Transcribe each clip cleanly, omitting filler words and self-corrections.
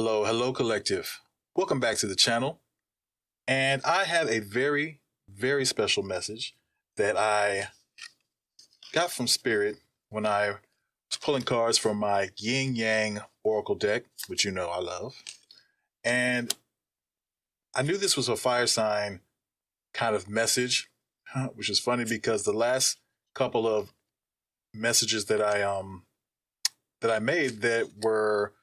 Hello, hello, collective. Welcome back to the channel. And I have a very, very special message that I got from Spirit when I was pulling cards from my Yin Yang Oracle deck, which you know I love. And I knew this was a fire sign kind of message, which is funny because the last couple of messages that I made that were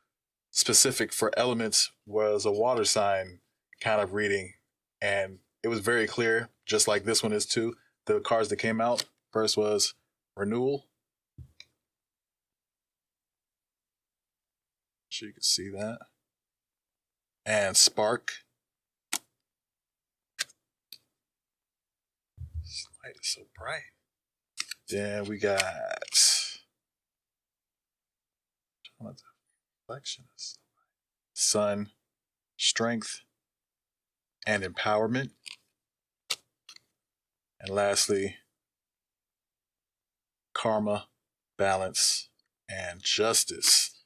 specific for elements was a water sign kind of reading, and it was very clear, just like this one is too. The cards that came out first was renewal, so you can see that, and spark. This light is so bright. Then we got what the reflection is. Sun, strength, and empowerment. And lastly, karma, balance, and justice.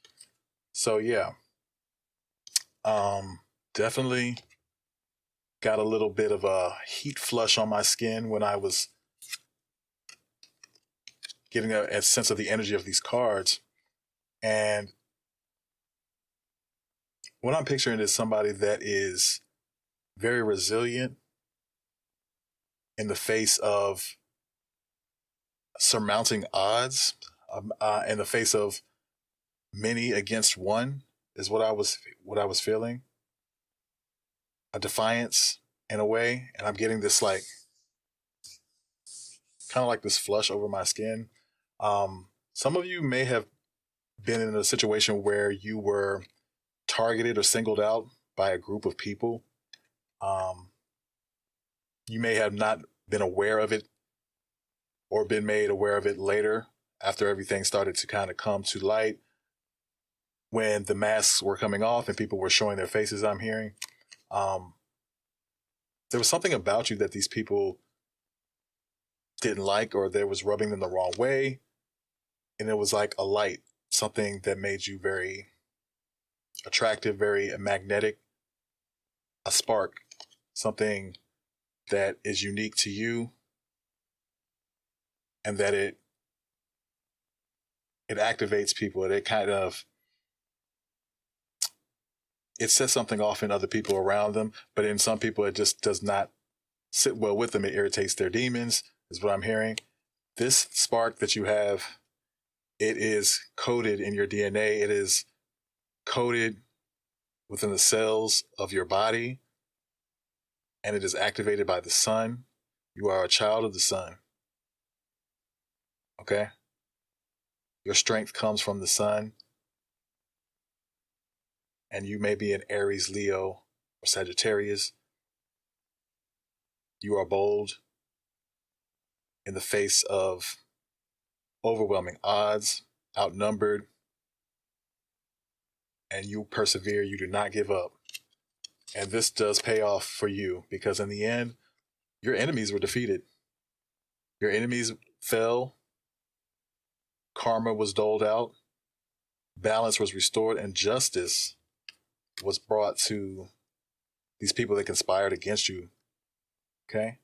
So yeah, definitely got a little bit of a heat flush on my skin when I was getting a sense of the energy of these cards. And what I'm picturing is somebody that is very resilient in the face of surmounting odds, in the face of many against one, is what I was feeling. A defiance in a way, and I'm getting this like kind of like this flush over my skin. Some of you may have been in a situation where you were targeted or singled out by a group of people. You may have not been aware of it or been made aware of it later after everything started to kind of come to light, when the masks were coming off and people were showing their faces. I'm hearing there was something about you that these people didn't like, or there was rubbing them the wrong way, and it was like a light, something that made you very attractive, very magnetic, a spark, something that is unique to you, and that it activates people. It kind of, it sets something off in other people around them, but in some people it just does not sit well with them. It irritates their demons, is what I'm hearing. This spark that you have, it is coded in your DNA. It is coded within the cells of your body, and it is activated by the sun. You are a child of the sun. Okay? Your strength comes from the sun, and you may be an Aries, Leo, or Sagittarius. You are bold in the face of overwhelming odds, outnumbered, and you persevere. You do not give up. And this does pay off for you, because in the end, your enemies were defeated. Your enemies fell. Karma was doled out. Balance was restored, and justice was brought to these people that conspired against you. Okay?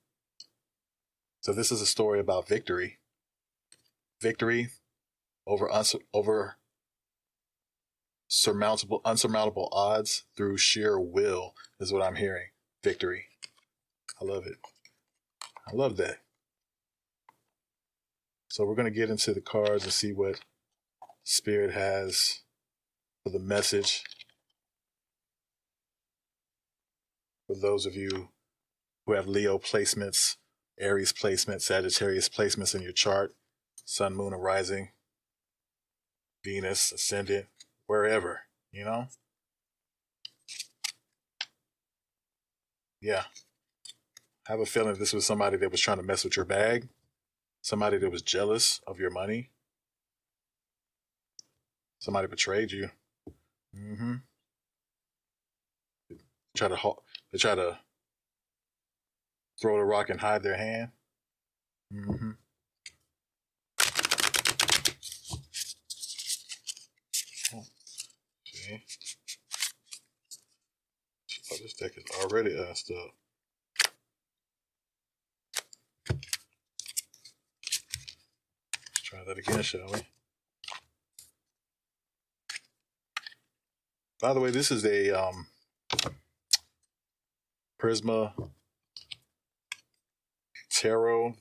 So this is a story about victory. Victory over unsurmountable odds through sheer will is what I'm hearing. Victory. I love it. I love that. So we're going to get into the cards and see what Spirit has for the message. For those of you who have Leo placements, Aries placements, Sagittarius placements in your chart, Sun, Moon, and Rising, Venus, Ascendant, wherever, you know? Yeah. I have a feeling this was somebody that was trying to mess with your bag, somebody that was jealous of your money, somebody betrayed you. Mm-hmm. They try to throw the rock and hide their hand. Mm-hmm. Okay. this deck is already assed up. Let's try that again, shall we? By the way, this is a Prisma Tarot.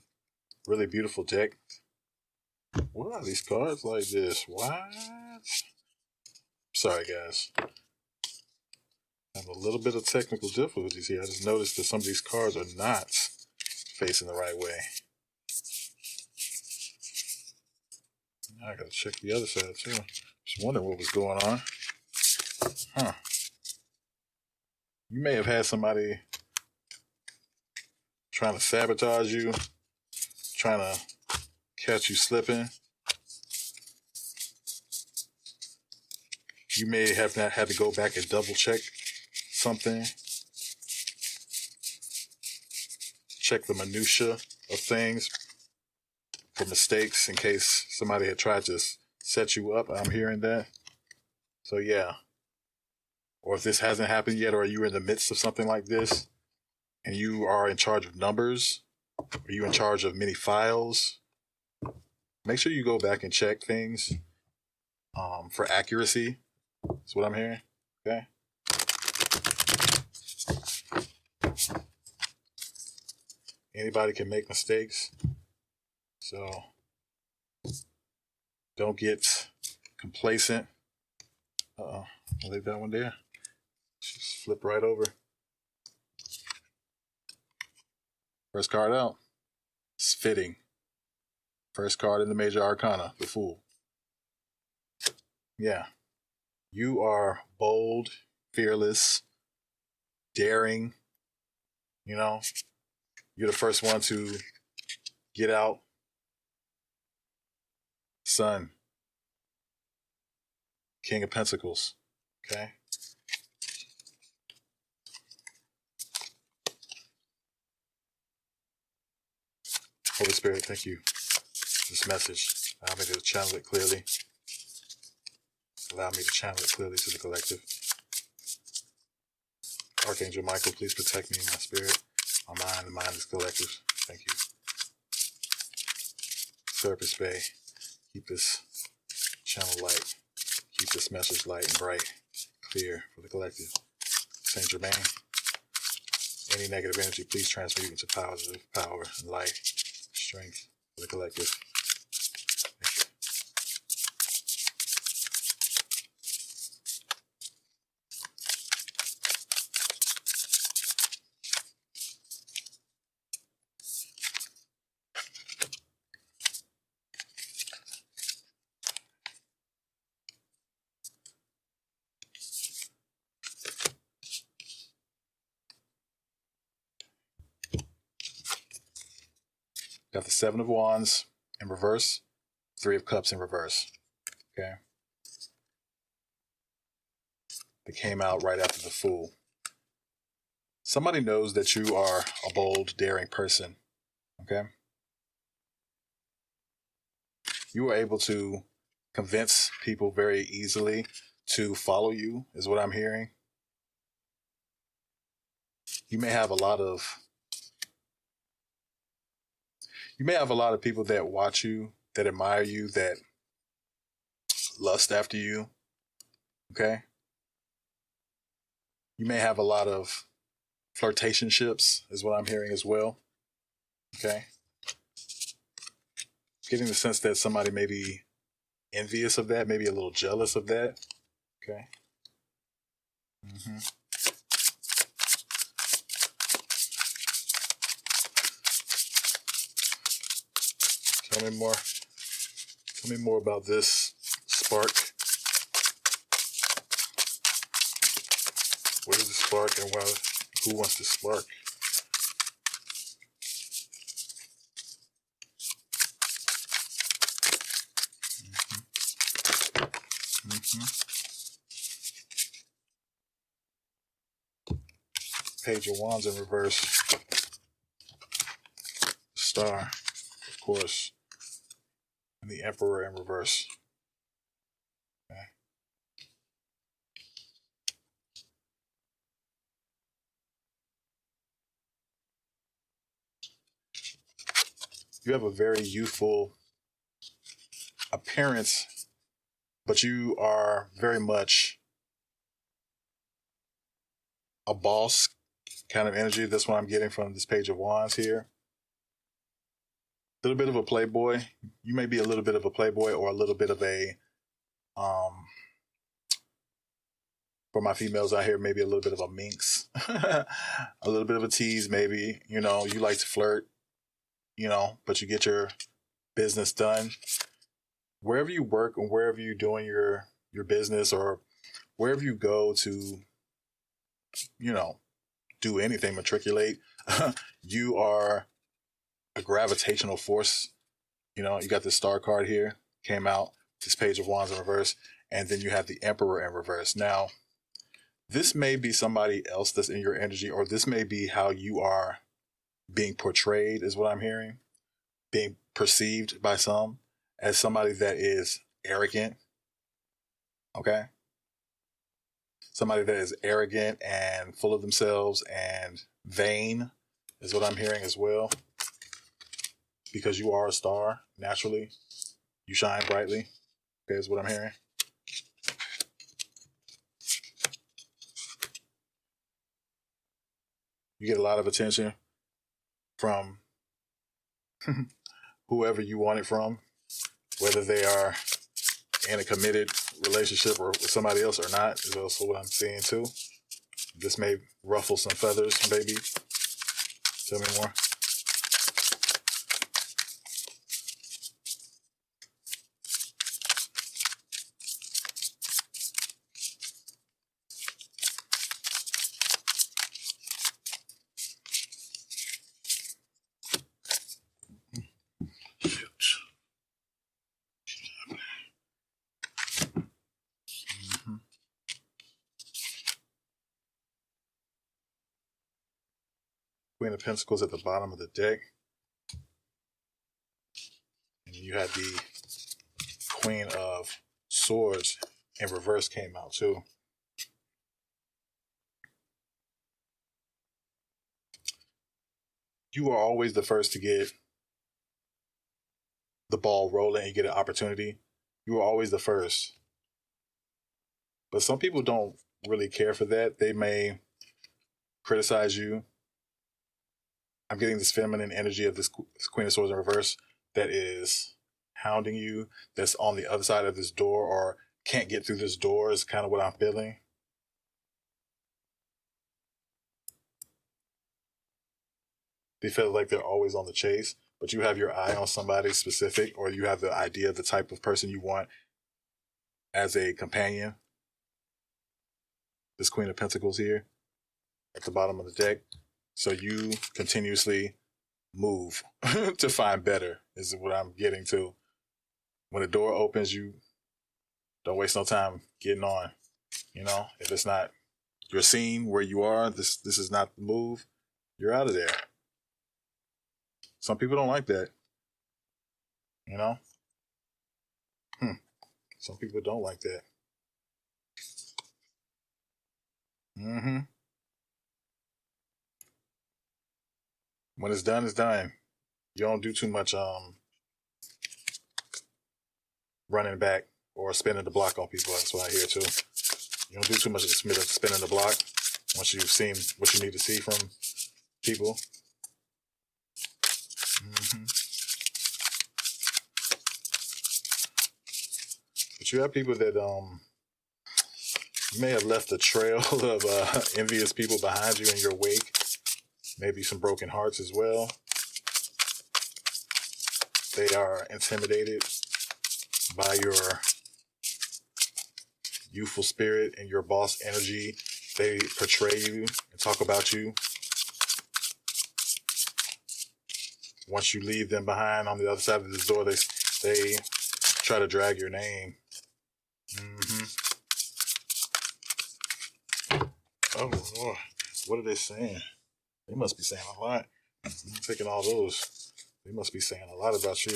Really beautiful deck. What are these cards like this? What? Sorry, guys. I have a little bit of technical difficulties here. I just noticed that some of these cards are not facing the right way. Now I gotta check the other side too. Just wondering what was going on. Huh. You may have had somebody trying to sabotage you, trying to catch you slipping. You may have not had to go back and double check something. Check the minutia of things for mistakes in case somebody had tried to set you up. I'm hearing that. So yeah. Or if this hasn't happened yet, or you're in the midst of something like this, and you are in charge of numbers, or you're in charge of many files, make sure you go back and check things for accuracy. That's what I'm hearing. Okay. Anybody can make mistakes. So don't get complacent. I'll leave that one there. Just flip right over. First card out. It's fitting. First card in the major arcana, the Fool. Yeah. You are bold, fearless, daring. You know, you're the first one to get out. Sun. King of Pentacles. Okay. Holy Spirit, thank you for this message. Allow me to channel it clearly. Allow me to channel it clearly to the collective. Archangel Michael, please protect me in my spirit, my mind. The mind is collective. Thank you. Serpent Bay, keep this channel light. Keep this message light and bright, clear for the collective. Saint Germain, any negative energy, please transmute into positive power and light, strength for the collective. Thank you. Got the Seven of Wands in reverse, Three of Cups in reverse. Okay. They came out right after the Fool. Somebody knows that you are a bold, daring person. Okay. You are able to convince people very easily to follow you, is what I'm hearing. You may have a lot of people that watch you, that admire you, that lust after you. Okay. You may have a lot of flirtationships, is what I'm hearing as well. Okay. Getting the sense that somebody may be envious of that, maybe a little jealous of that. Okay. Tell me more. Tell me more about this spark. What is the spark and why? Who wants the spark? Page of Wands in reverse. Star, of course. And the Emperor in reverse. Okay. You have a very youthful appearance, but you are very much a boss kind of energy. That's what I'm getting from this Page of Wands here. A little bit of a playboy. You may be a little bit of a playboy or a little bit of a, for my females out here, maybe a little bit of a minx, a little bit of a tease, maybe. You know, you like to flirt, you know, but you get your business done. Wherever you work and wherever you're doing your business, or wherever you go to, you know, do anything, matriculate, you are a gravitational force. You know, you got the star card here, came out, this Page of Wands in reverse, and then you have the Emperor in reverse. Now, this may be somebody else that's in your energy, or this may be how you are being portrayed, is what I'm hearing, being perceived by some as somebody that is arrogant. Okay? Somebody that is arrogant and full of themselves and vain is what I'm hearing as well. Because you are a star, naturally. You shine brightly. Okay, is what I'm hearing. You get a lot of attention from whoever you want it from, whether they are in a committed relationship or with somebody else or not, is also what I'm seeing too. This may ruffle some feathers, baby. Tell me more. Queen of Pentacles at the bottom of the deck. And you had the Queen of Swords in reverse came out too. You are always the first to get the ball rolling and you get an opportunity. You are always the first. But some people don't really care for that. They may criticize you. I'm getting this feminine energy of this Queen of Swords in reverse that is hounding you, that's on the other side of this door or can't get through this door is kind of what I'm feeling. They feel like they're always on the chase, but you have your eye on somebody specific, or you have the idea of the type of person you want as a companion. This Queen of Pentacles here at the bottom of the deck. So you continuously move to find better is what I'm getting to. When the door opens, you don't waste no time getting on. You know, if it's not your scene where you are, this is not the move, you're out of there. Some people don't like that. You know? Some people don't like that. When it's done, it's done. You don't do too much running back or spinning the block on people. That's what I hear too. You don't do too much of spinning the block once you've seen what you need to see from people. But you have people that you may have left a trail of envious people behind you in your wake. Maybe some broken hearts as well. They are intimidated by your youthful spirit and your boss energy. They portray you and talk about you. Once you leave them behind on the other side of this door, they try to drag your name. Oh, Lord. What are they saying? They must be saying a lot. I'm taking all those. They must be saying a lot about you.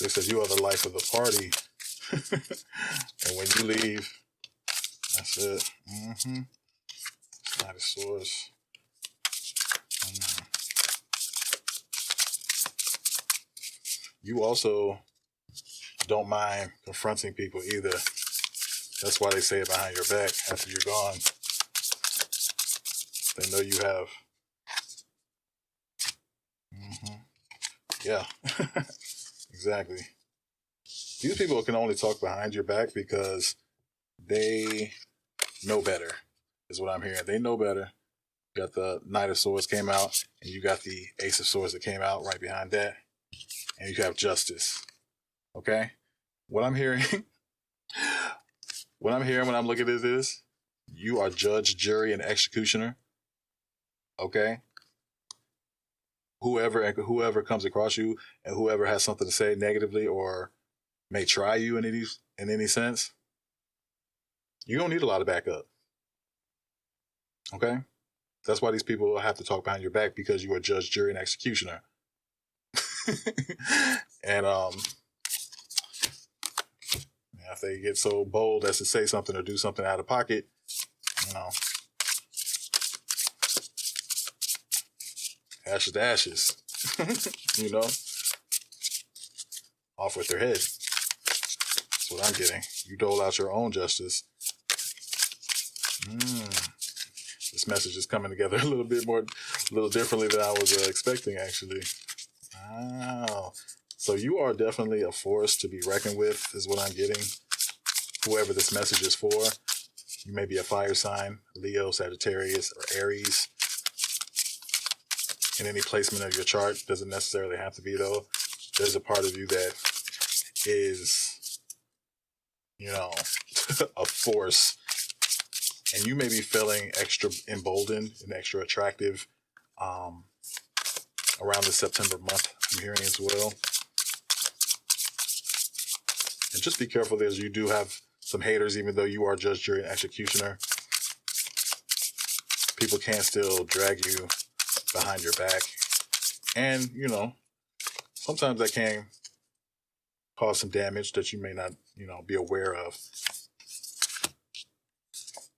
They said you are the life of the party. And when you leave, that's it. Knight of Swords. You also don't mind confronting people either. That's why they say it behind your back after you're gone. They know you have. Yeah, exactly. These people can only talk behind your back because they know better, is what I'm hearing. They know better. You got the Knight of Swords came out, and you got the Ace of Swords that came out right behind that. And you have Justice. Okay? What I'm hearing, when I'm looking at this, you are judge, jury, and executioner. Okay? Whoever comes across you and whoever has something to say negatively or may try you in any sense, you don't need a lot of backup. Okay? That's why these people have to talk behind your back, because you are judge, jury, and executioner. And if they get so bold as to say something or do something out of pocket, ashes to ashes. Off with their head. That's what I'm getting. You dole out your own justice. This message is coming together a little differently than I was expecting, actually. Wow. So you are definitely a force to be reckoned with, is what I'm getting. Whoever this message is for, you may be a fire sign, Leo, Sagittarius, or Aries. In any placement of your chart, doesn't necessarily have to be, though. There's a part of you that is, a force. And you may be feeling extra emboldened and extra attractive around the September month, I'm hearing as well. And just be careful, as you do have some haters, even though you are judge, jury, and executioner. People can still drag you behind your back. And, sometimes that can cause some damage that you may not, be aware of.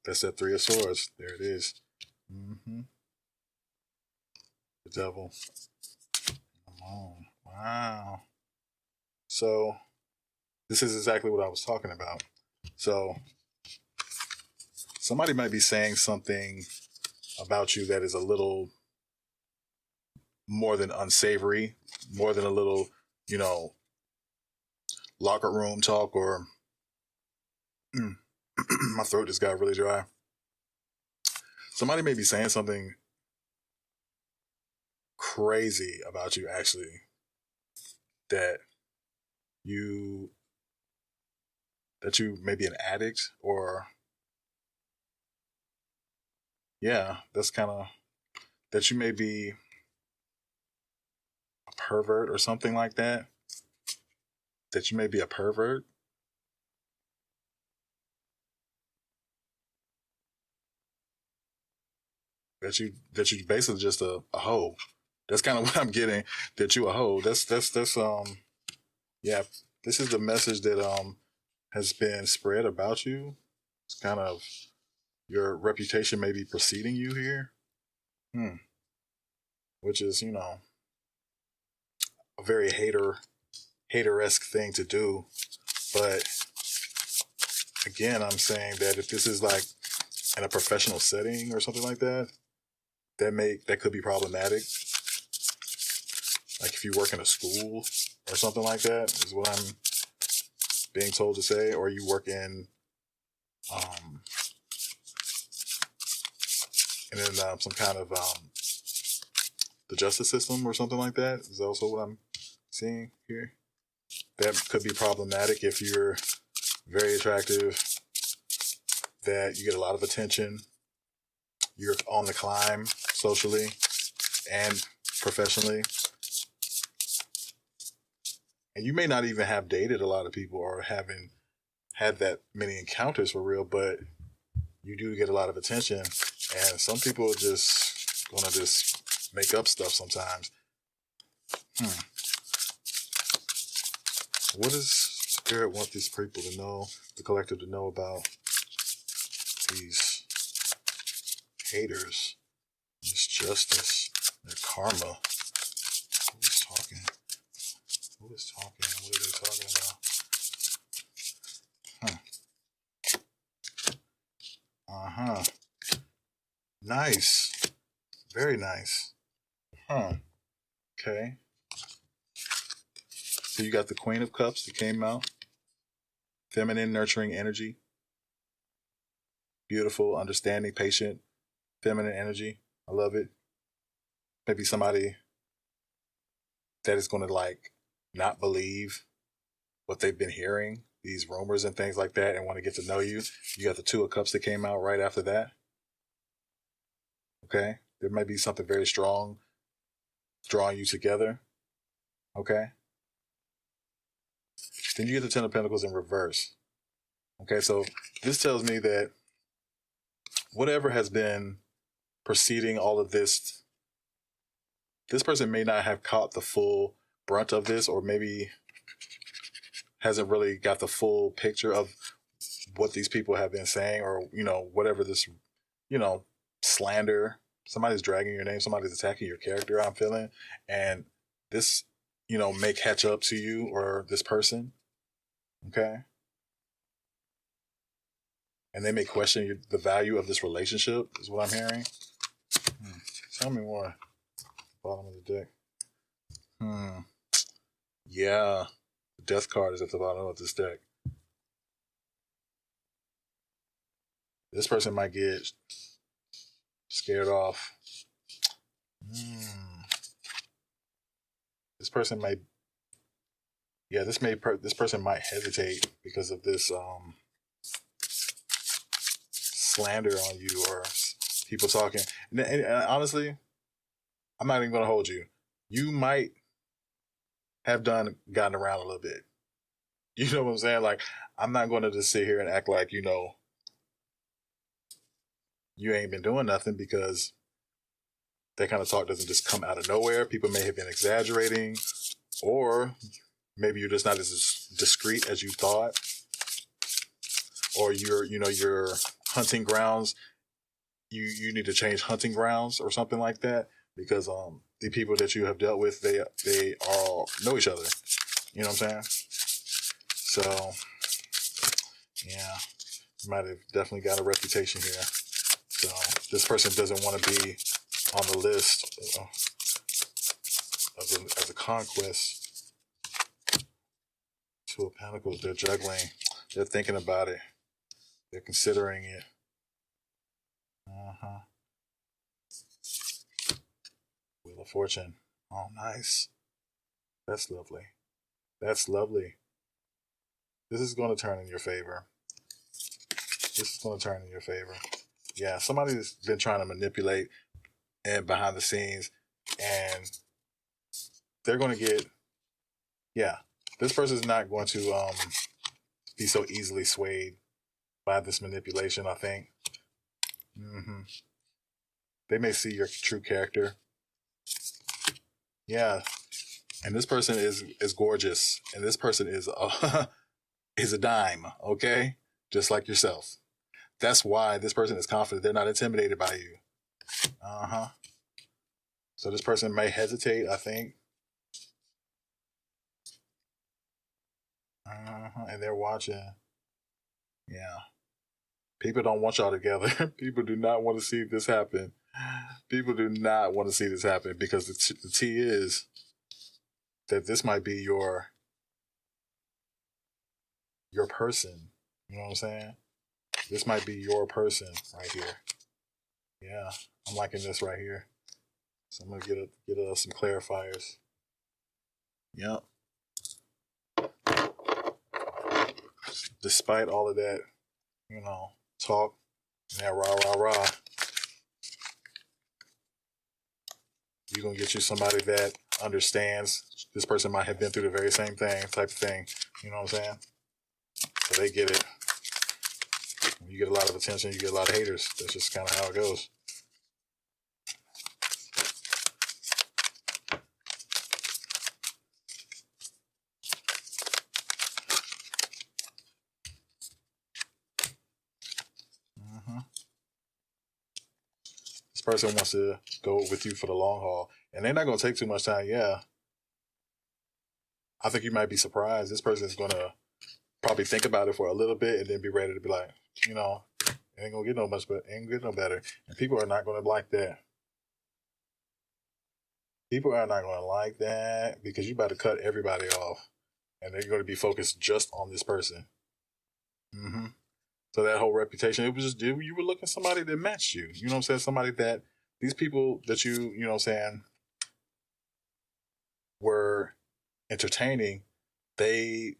That's that Three of Swords. There it is. The Devil. Come on. Wow. So, this is exactly what I was talking about. So, somebody might be saying something about you that is a little more than unsavory, more than a little, locker room talk, or my throat just got really dry. Somebody may be saying something crazy about you, actually, that you may be an addict, or that's kind of, that you may be a pervert or something like that. That you may be a pervert. That you basically just a hoe. That's kind of what I'm getting. That you a hoe. That's This is the message that has been spread about you. It's kind of, your reputation may be preceding you here. Which is, a very hater-esque thing to do. But again, I'm saying that if this is like in a professional setting or something like that, that could be problematic. Like if you work in a school or something like that, is what I'm being told to say, or you work in some kind of the justice system or something like that, is also what I'm seeing here. That could be problematic if you're very attractive, that you get a lot of attention, you're on the climb socially and professionally. And you may not even have dated a lot of people or haven't had that many encounters for real, but you do get a lot of attention. And some people are just going to just make up stuff sometimes. What does Spirit want these people to know, the collective to know about these haters, misjustice, their karma. Who is talking? Who is talking? What are they talking about? Huh. Nice. Very nice. Okay. So you got the Queen of Cups that came out. Feminine, nurturing energy. Beautiful, understanding, patient, feminine energy. I love it. Maybe somebody that is going to like not believe what they've been hearing, these rumors and things like that, and want to get to know you. You got the Two of Cups that came out right after that. Okay. There might be something very strong drawing you together. Okay. Then you get the Ten of Pentacles in reverse. Okay. So this tells me that whatever has been preceding all of this, this person may not have caught the full brunt of this, or maybe hasn't really got the full picture of what these people have been saying, or, whatever this, slander. Somebody's dragging your name, somebody's attacking your character, I'm feeling. And this, may catch up to you or this person. Okay. And they may question the value of this relationship, is what I'm hearing. Tell me more. Bottom of the deck. Yeah. The Death card is at the bottom of this deck. This person might get scared off. This person might, this person might hesitate because of this slander on you, or people talking. And honestly, I'm not even going to hold you. You might have gotten around a little bit. You know what I'm saying? Like, I'm not going to just sit here and act like, you ain't been doing nothing, because that kind of talk doesn't just come out of nowhere. People may have been exaggerating, or maybe you're just not as discreet as you thought, or your hunting grounds, you need to change hunting grounds or something like that, because the people that you have dealt with, they all know each other. You know what I'm saying? So yeah, you might have definitely got a reputation here. So this person doesn't want to be on the list as a conquest. Two of Pentacles, they're juggling. They're thinking about it. They're considering it. Wheel of Fortune. Oh, nice. That's lovely. That's lovely. This is going to turn in your favor. This is going to turn in your favor. Yeah, somebody's been trying to manipulate and behind the scenes, and they're going to get, this person's not going to be so easily swayed by this manipulation, I think. They may see your true character. Yeah. And this person is gorgeous, and this person is a dime, okay? Just like yourself. That's why this person is confident. They're not intimidated by you. So this person may hesitate, I think. And they're watching. Yeah. People don't want y'all together. People do not want to see this happen. People do not want to see this happen, because the T is that this might be your person. You know what I'm saying? This might be your person right here. Yeah, I'm liking this right here. So I'm gonna get some clarifiers. Yep. Despite all of that, talk, and that rah, you're gonna get you somebody that understands. This person might have been through the very same thing, type of thing. You know what I'm saying? So they get it. When you get a lot of attention, you get a lot of haters. That's just kind of how it goes. person wants to go with you for the long haul, and they're not going to take too much time. Yeah, I think you might be surprised. This person is going to probably think about it for a little bit and then be ready to be like, you know, it ain't gonna get no much, but ain't gonna get no better. And people are not gonna like that. People are not gonna like that because you about to cut everybody off, and they're going to be focused just on this person. Mm-hmm. So that whole reputation, it was just you were looking somebody that matched you. You know what I'm saying? Somebody that these people that you know what I'm saying, were entertaining. They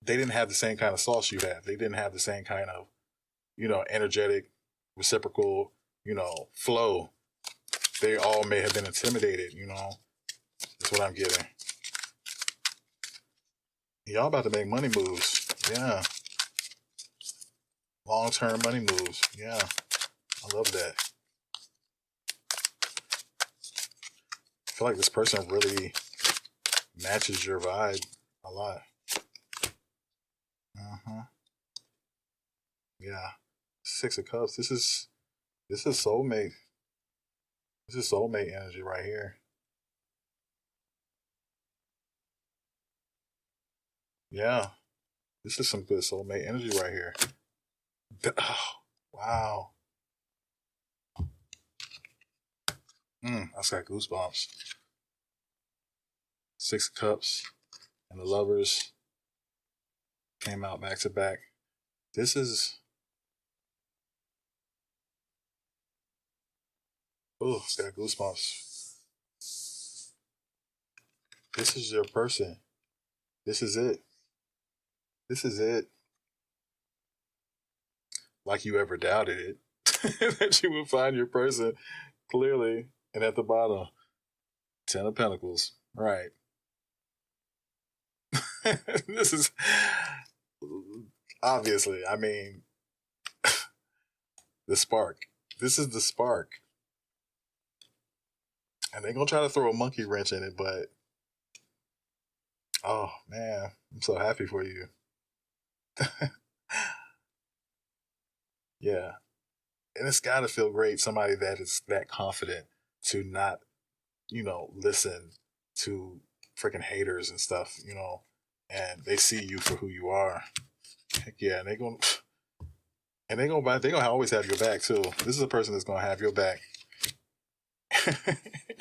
they didn't have the same kind of sauce you had. They didn't have the same kind of, energetic, reciprocal, flow. They all may have been intimidated. That's what I'm getting. Y'all about to make money moves. Yeah. Long-term money moves. Yeah. I love that. I feel like this person really matches your vibe a lot. Uh-huh. Yeah. Six of Cups. This is soulmate. This is soulmate energy right here. Yeah. This is some good soulmate energy right here. Oh, wow. I just got goosebumps. Six of Cups and the Lovers came out back to back. This is. Oh, it's got goosebumps. This is your person. This is it. This is it. Like you ever doubted it. That you would find your person clearly. And at the bottom, Ten of Pentacles. Right. This is obviously, I mean, the spark. This is the spark. And they're going to try to throw a monkey wrench in it, but oh man, I'm so happy for you. Yeah. And it's got to feel great. Somebody that is that confident to not, listen to freaking haters and stuff, and they see you for who you are. Heck yeah. And they're gonna always have your back too. This is a person that's gonna have your back.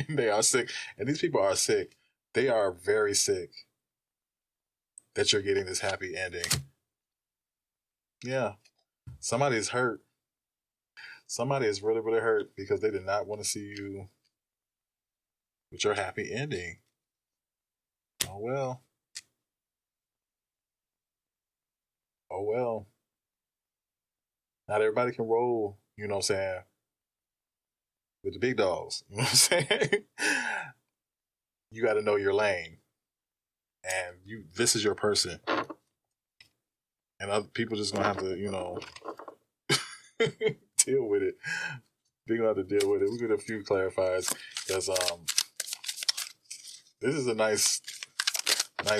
They are sick. And these people are sick. They are very sick that you're getting this happy ending. Yeah. Somebody's hurt. Somebody is really, really hurt because they did not want to see you with your happy ending. Oh well. Oh well. Not everybody can roll, you know what I'm saying, with the big dogs. You know what I'm saying? You got to know your lane. And this is your person. And other people just gonna have to, deal with it. They're gonna have to deal with it. We get a few clarifiers because this is a nice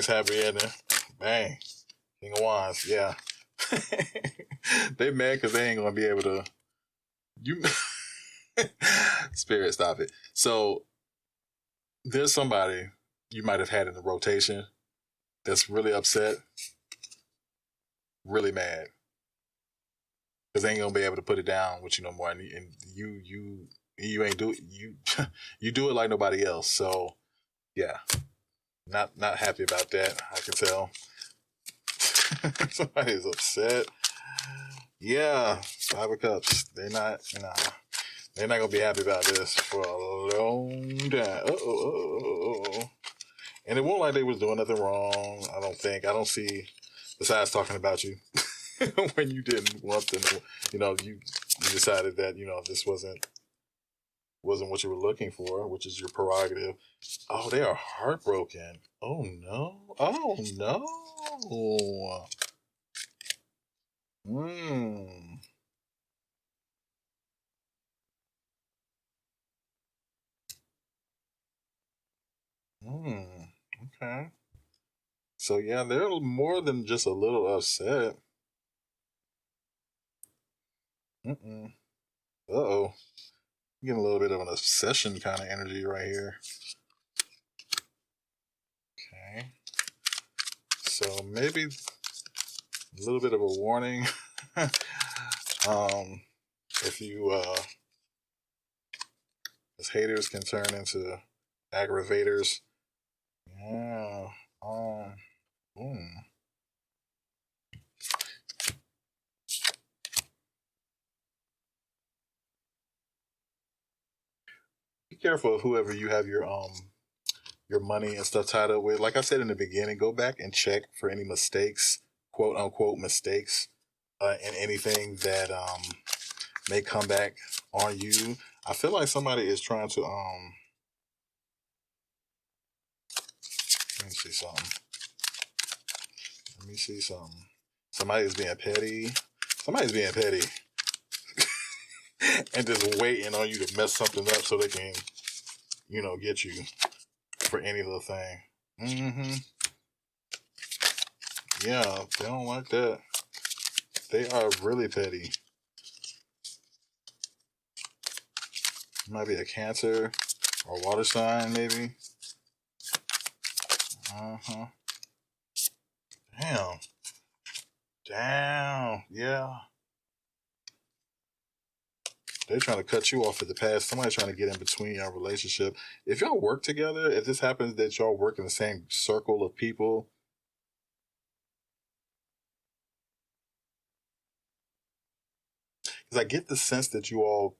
happy ending. Bang. King of Wands, yeah. They mad because they ain't gonna be able to. You, Spirit, stop it. So there's somebody you might have had in the rotation that's really upset, really mad because they ain't gonna be able to put it down with you no more, and you ain't do you you do it like nobody else. So yeah, not happy about that. I can tell. Somebody's upset. Yeah, Five of Cups. They're not gonna be happy about this for a long time. And it won't like they was doing nothing wrong. I don't think. I don't see. Besides talking about you, when you didn't want them, you decided that this wasn't what you were looking for, which is your prerogative. Oh, they are heartbroken. Oh no. Oh no. Hmm. Hmm. Okay. So yeah, they're more than just a little upset. Uh oh. I'm getting a little bit of an obsession kind of energy right here. Okay. So maybe a little bit of a warning. If you, as haters can turn into aggravators. Yeah. Mm. Be careful of whoever you have your money and stuff tied up with. Like I said in the beginning, go back and check for any mistakes, quote unquote mistakes, in anything that may come back on you. I feel like somebody is trying to let me see something. Let me see something. Somebody's being petty. Somebody's being petty. And just waiting on you to mess something up so they can, get you for any little thing. Mm-hmm. Yeah, they don't like that. They are really petty. Might be a Cancer or water sign, maybe. Uh-huh. Damn. Damn. Yeah. They're trying to cut you off at the pass. Somebody's trying to get in between your relationship. If y'all work together, if this happens that y'all work in the same circle of people, because I get the sense that you all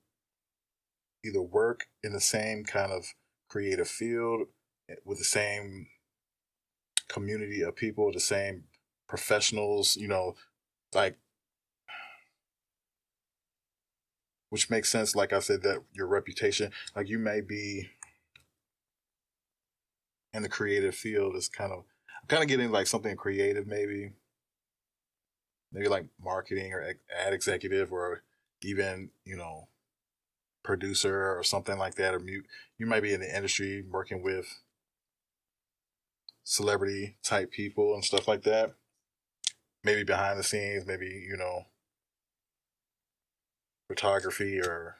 either work in the same kind of creative field with the same community of people, the same professionals, like, which makes sense. Like I said, that your reputation, like you may be in the creative field is I'm kind of getting like something creative, maybe like marketing or ad executive or even, producer or something like that. Or you might be in the industry working with celebrity type people and stuff like that. Maybe behind the scenes, maybe, photography or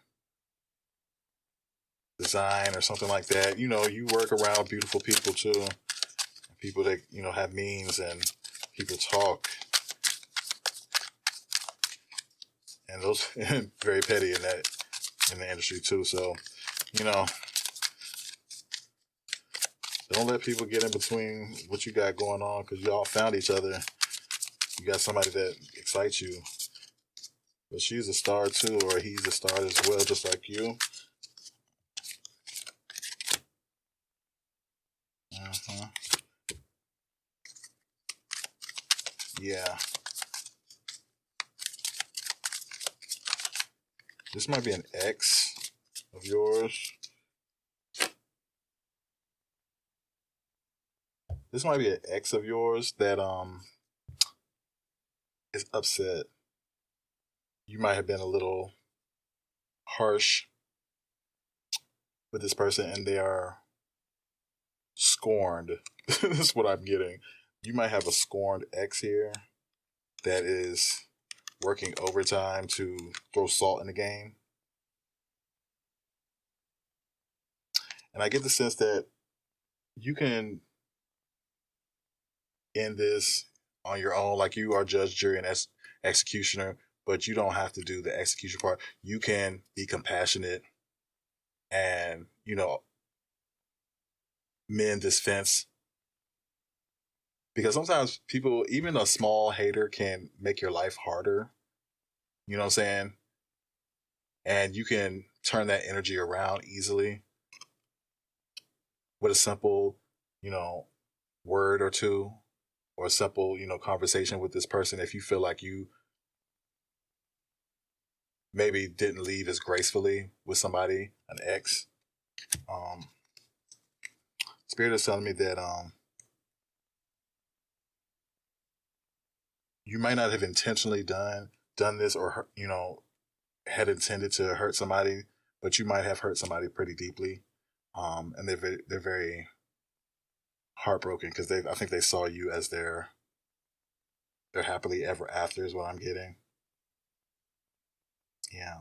design or something like that. You work around beautiful people too. People that, have means and people talk. And those very petty in the industry too. So, you know, don't let people get in between what you got going on because y'all found each other. You got somebody that excites you. But she's a star too, or he's a star as well, just like you. Uh-huh. Yeah. This might be an ex of yours. This might be an ex of yours that is upset. You might have been a little harsh with this person and they are scorned. This is what I'm getting. You might have a scorned ex here that is working overtime to throw salt in the game. And I get the sense that you can end this on your own, like you are judge, jury, and executioner, but you don't have to do the execution part. You can be compassionate and, mend this fence. Because sometimes people, even a small hater, can make your life harder. You know what I'm saying? And you can turn that energy around easily with a simple, word or two, or a simple, conversation with this person. If you feel like you maybe didn't leave as gracefully with somebody, an ex, um, Spirit is telling me that you might not have intentionally done this or had intended to hurt somebody, but you might have hurt somebody pretty deeply, and they're very heartbroken because I think they saw you as their happily ever after is what I'm getting. Yeah.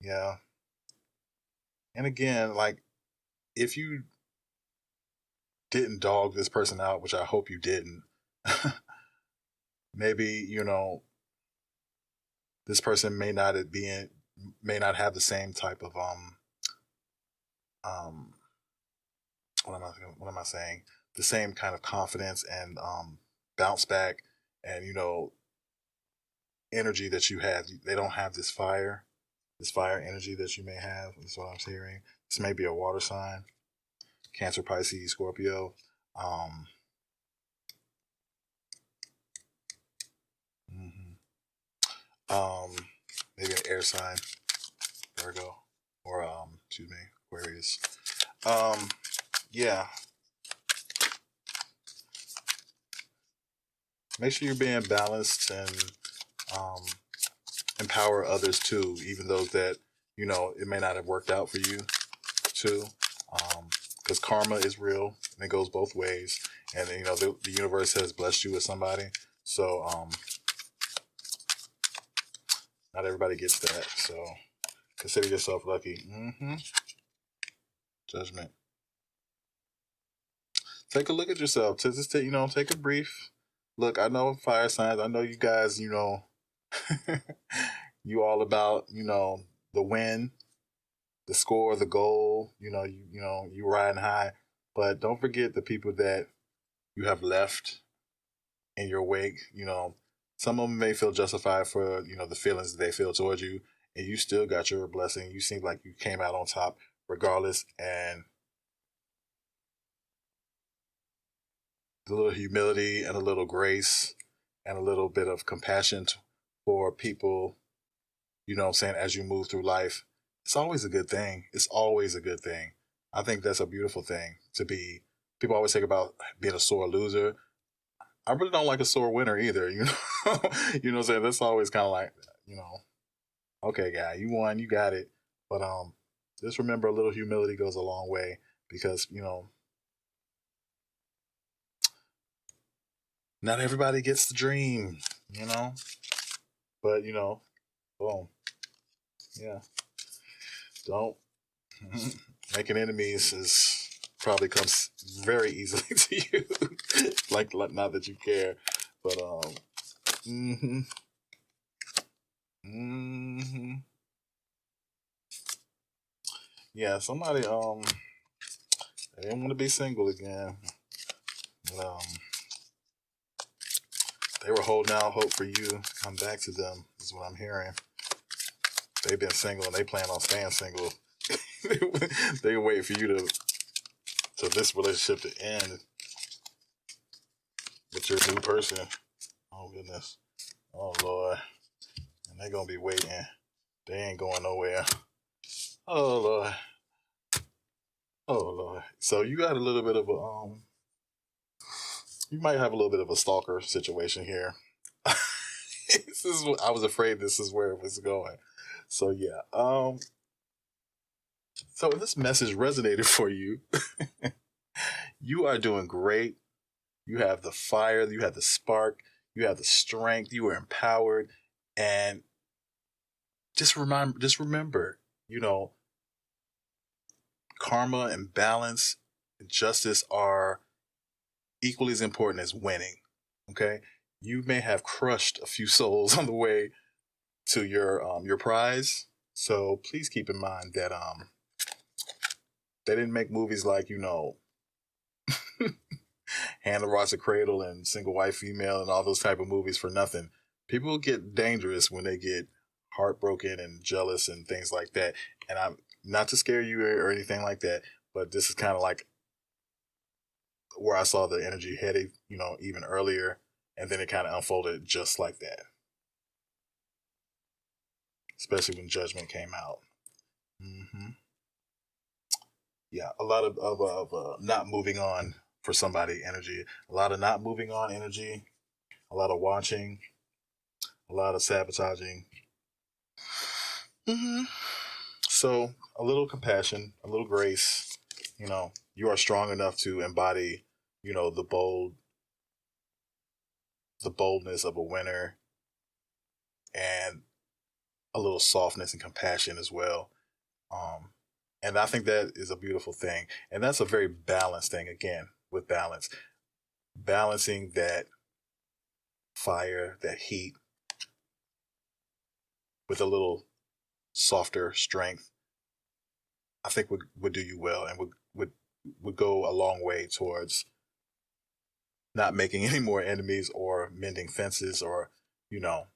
Yeah. And again, like, if you didn't dog this person out, which I hope you didn't, maybe, this person may not have the same type of um what am I saying? The same kind of confidence and bounce back and energy that you have. They don't have this fire energy that you may have. That's what I'm hearing. This may be a water sign, Cancer, Pisces, Scorpio. Um, mhm. um, Maybe an air sign, Virgo, or excuse me, Aquarius. Um, yeah. Make sure you're being balanced and um, empower others too, even those that it may not have worked out for you too, because karma is real and it goes both ways. And the universe has blessed you with somebody, so not everybody gets that. So consider yourself lucky. Judgment. Take a look at yourself. Just take a brief look. I know fire signs. I know you guys. You all about the win, the score, the goal. You riding high, but don't forget the people that you have left in your wake. Some of them may feel justified for the feelings that they feel towards you, and you still got your blessing. You seem like you came out on top regardless, and a little humility and a little grace and a little bit of compassion for people, what I'm saying, as you move through life. It's always a good thing. It's always a good thing. I think that's a beautiful thing to be. People always think about being a sore loser. I really don't like a sore winner either, you know what I'm saying? That's always kind of like, okay, guy, you won, you got it. But just remember a little humility goes a long way because, not everybody gets the dream, you know? But, boom. Yeah. Don't. Making enemies is probably comes very easily to you. like, not that you care. But, mm-hmm. Mm-hmm. Yeah, somebody, they didn't want to be single again. But, they were holding out hope for you to come back to them, is what I'm hearing. They've been single and they plan on staying single. They wait for you to this relationship to end with your new person. Oh goodness. Oh Lord. And they're gonna be waiting. They ain't going nowhere. Oh Lord. Oh Lord. So you got a little bit of a you might have a little bit of a stalker situation here. This is what I was afraid this is where it was going. So yeah. So if this message resonated for you, you are doing great. You have the fire, you have the spark, you have the strength, you are empowered, and just remember, you know, karma and balance and justice are equally as important as winning. Okay? You may have crushed a few souls on the way to your prize. So please keep in mind that they didn't make movies like, Hannah Rocks a Cradle and Single White Female and all those type of movies for nothing. People get dangerous when they get heartbroken and jealous and things like that. And I'm not to scare you or anything like that, but this is kind of like where I saw the energy headed, even earlier, and then it kind of unfolded just like that. Especially when Judgment came out. hmm Yeah, a lot of not moving on for somebody energy, a lot of not moving on energy, a lot of watching, a lot of sabotaging. hmm So a little compassion, a little grace. You are strong enough to embody, the the boldness of a winner, and a little softness and compassion as well. And I think that is a beautiful thing. And that's a very balanced thing, again, with balance. Balancing that fire, that heat, with a little softer strength, I think would do you well, and would go a long way towards not making any more enemies or mending fences or, you know,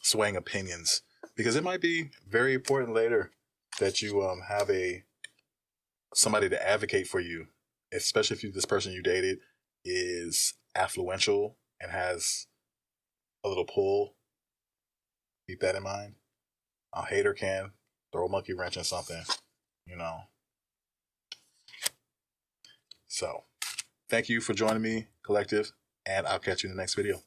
swaying opinions, because it might be very important later that you have somebody to advocate for you, especially if this person you dated is affluential and has a little pull. Keep that in mind. A hater can throw a monkey wrench in something, you know. So, thank you for joining me, Collective, and I'll catch you in the next video.